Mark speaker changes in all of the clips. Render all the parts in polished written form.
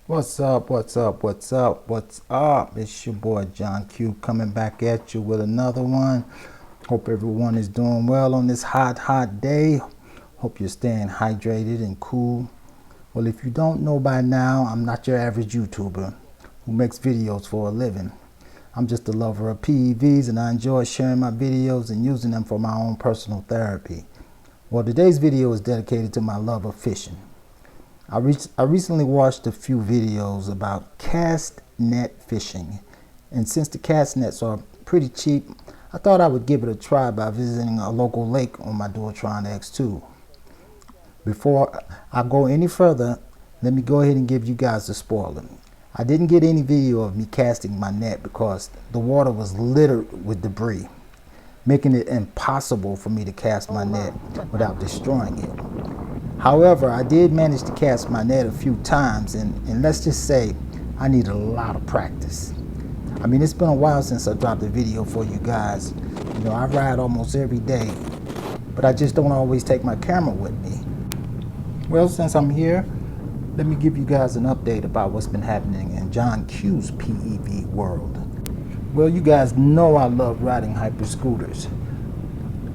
Speaker 1: What's up? What's up? What's up? What's up? It's your boy John Q coming back at you with another one. Hope everyone is doing well on this hot day. Hope you're staying hydrated and cool. Well, if you don't know by now, I'm not your average YouTuber who makes videos for a living. I'm just a lover of PEVs and I enjoy sharing my videos and using them for my own personal therapy. Well, today's video is dedicated to my love of fishing. I recently watched a few videos about cast net fishing, and since the cast nets are pretty cheap, I thought I would give it a try by visiting a local lake on my Dualtron X2. Before I go any further, let me go ahead and give you guys the spoiler. I didn't get any video of me casting my net because the water was littered with debris, making it impossible for me to cast my net without destroying it. However, I did manage to cast my net a few times, and let's just say I need a lot of practice. I mean, it's been a while since I dropped a video for you guys. You know, I ride almost every day, but I just don't always take my camera with me. Well, since I'm here, let me give you guys an update about what's been happening in John Q's PEV world. Well, you guys know I love riding hyper scooters.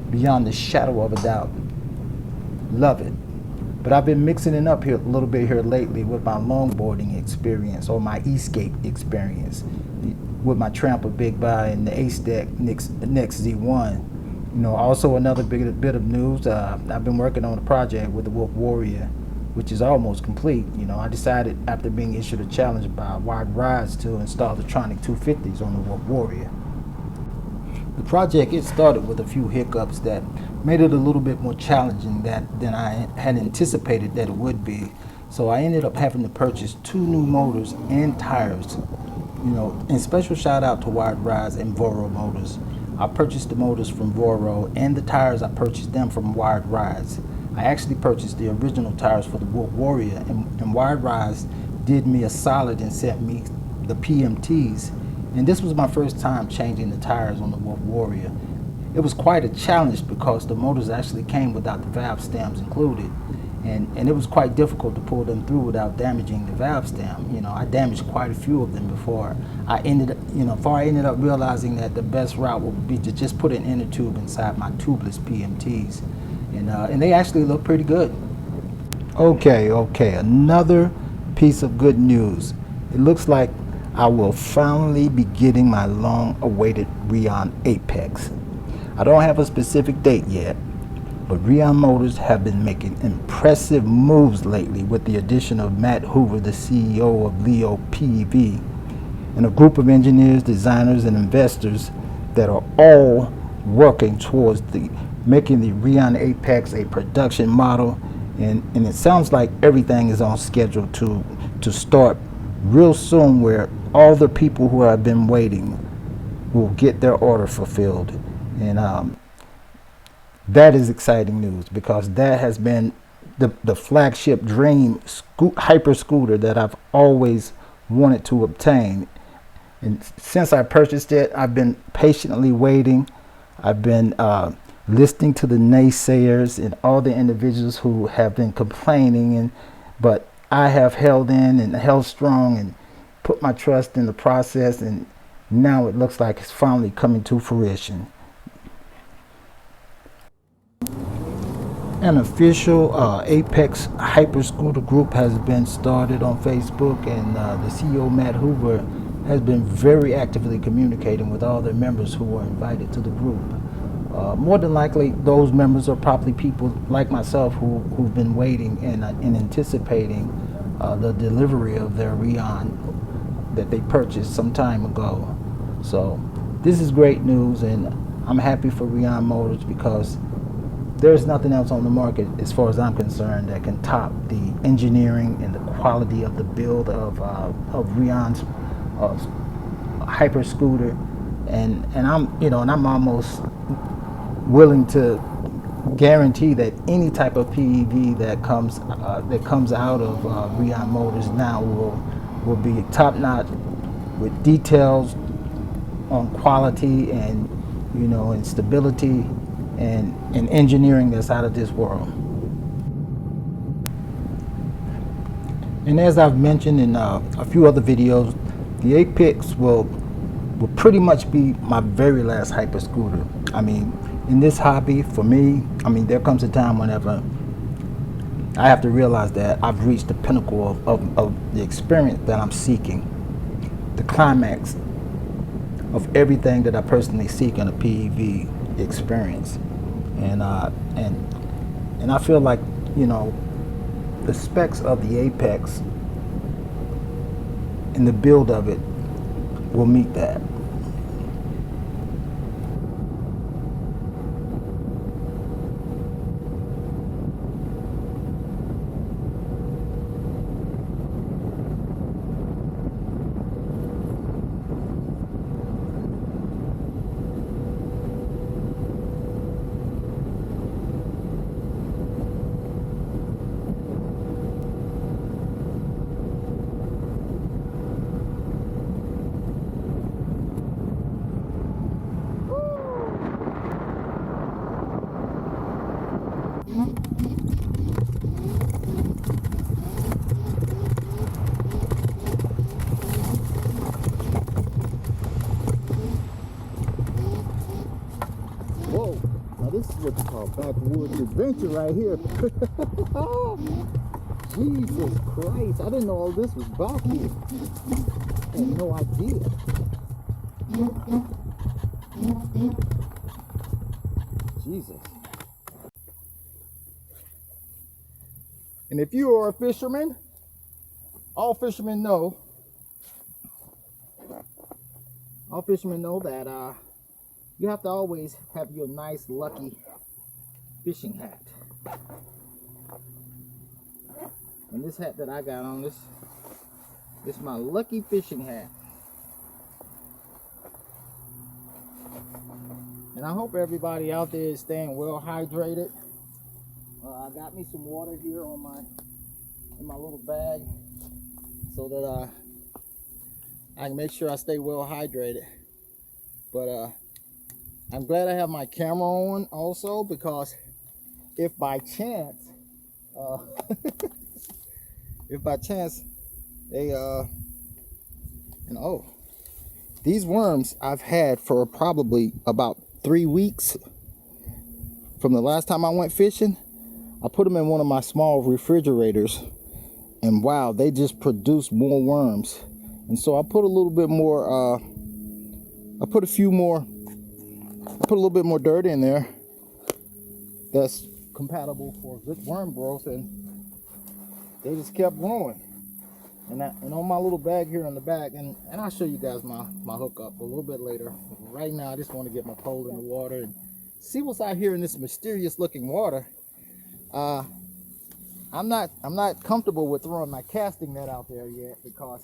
Speaker 1: Beyond the shadow of a doubt. Love it. But I've been mixing it up here a little bit here lately with my longboarding experience or my escape experience with my Tramper Big Buy and the Ace-Deck Next Z1. You know, also another bit of news, I've been working on a project with the Wolf Warrior, which is almost complete. You know, I decided after being issued a challenge by Wide Rides to install the Tronic 250s on the Wolf Warrior. The project, it started with a few hiccups that made it a little bit more challenging than I had anticipated that it would be. So I ended up having to purchase 2 new motors and tires. You know, and special shout out to Wide Rides and Voro Motors. I purchased the motors from Voro, and the tires, I purchased them from Wide Rides. I actually purchased the original tires for the Wolf Warrior, and Wide Rides did me a solid and sent me the PMTs. And this was my first time changing the tires on the Wolf Warrior. It was quite a challenge because the motors actually came without the valve stems included. And it was quite difficult to pull them through without damaging the valve stem. You know, I damaged quite a few of them before I ended up realizing that the best route would be to just put an inner tube inside my tubeless PMTs. And they actually look pretty good. Okay, another piece of good news. It looks like I will finally be getting my long-awaited Rion Apex. I don't have a specific date yet, but Rion Motors have been making impressive moves lately with the addition of Matt Hoover, the CEO of Leo PEV, and a group of engineers, designers, and investors that are all working towards making the Rion Apex a production model, and it sounds like everything is on schedule to start real soon, where all the people who have been waiting will get their order fulfilled. And that is exciting news because that has been the flagship dream hyper scooter that I've always wanted to obtain. And since I purchased it, I've been patiently waiting. I've been listening to the naysayers and all the individuals who have been complaining, but I have held in and held strong and put my trust in the process, and now it looks like it's finally coming to fruition. An official Apex Hyper Scooter group has been started on Facebook, and the CEO Matt Hoover has been very actively communicating with all their members who were invited to the group. More than likely, those members are probably people like myself who've been waiting and anticipating the delivery of their Rion that they purchased some time ago. So this is great news, and I'm happy for Rion Motors because there's nothing else on the market, as far as I'm concerned, that can top the engineering and the quality of the build of Rion's hyper scooter, and I'm almost willing to guarantee that any type of PEV that comes out of Rion Motors now will be top notch with details on quality and and stability and engineering that's out of this world. And as I've mentioned in a few other videos, the Apex will pretty much be my very last hyper scooter. I mean, in this hobby, for me, I mean, there comes a time whenever I have to realize that I've reached the pinnacle of the experience that I'm seeking, the climax of everything that I personally seek in a PEV experience. And I feel like, you know, the specs of the Apex and the build of it will meet that. Whoa, now this is what you call backwoods adventure right here. Jesus Christ, I didn't know all this was back here. I had no idea. Jesus. And if you are a fisherman, all fishermen know that you have to always have your nice lucky fishing hat. And this hat that I got on, this is my lucky fishing hat. And I hope everybody out there is staying well hydrated. I got me some water here in my little bag so that I can make sure I stay well hydrated. But I'm glad I have my camera on also, because if by chance they and oh, these worms I've had for probably about 3 weeks from the last time I went fishing. I put them in one of my small refrigerators, and wow, they just produce more worms. And so I put a little bit more I put a little bit more dirt in there that's compatible for good worm growth, and they just kept growing. And on my little bag here in the back, and I'll show you guys my hookup a little bit later. Right now I just want to get my pole in the water and see what's out here in this mysterious looking water. I'm not comfortable with throwing my casting net out there yet, because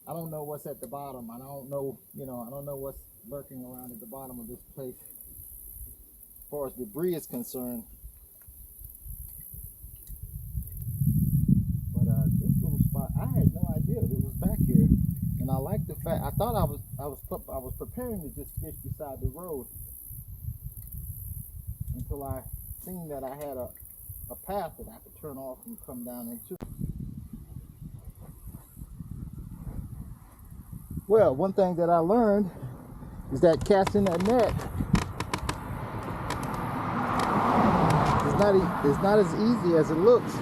Speaker 1: I don't know what's at the bottom. I don't know what's lurking around at the bottom of this place as far as debris is concerned. But this little spot, I had no idea it was back here, and I like the fact, I thought I was preparing to just fish beside the road until I seen that I had a path that I could turn off and come down into. Well, one thing that I learned is that casting that net is not as easy as it looks.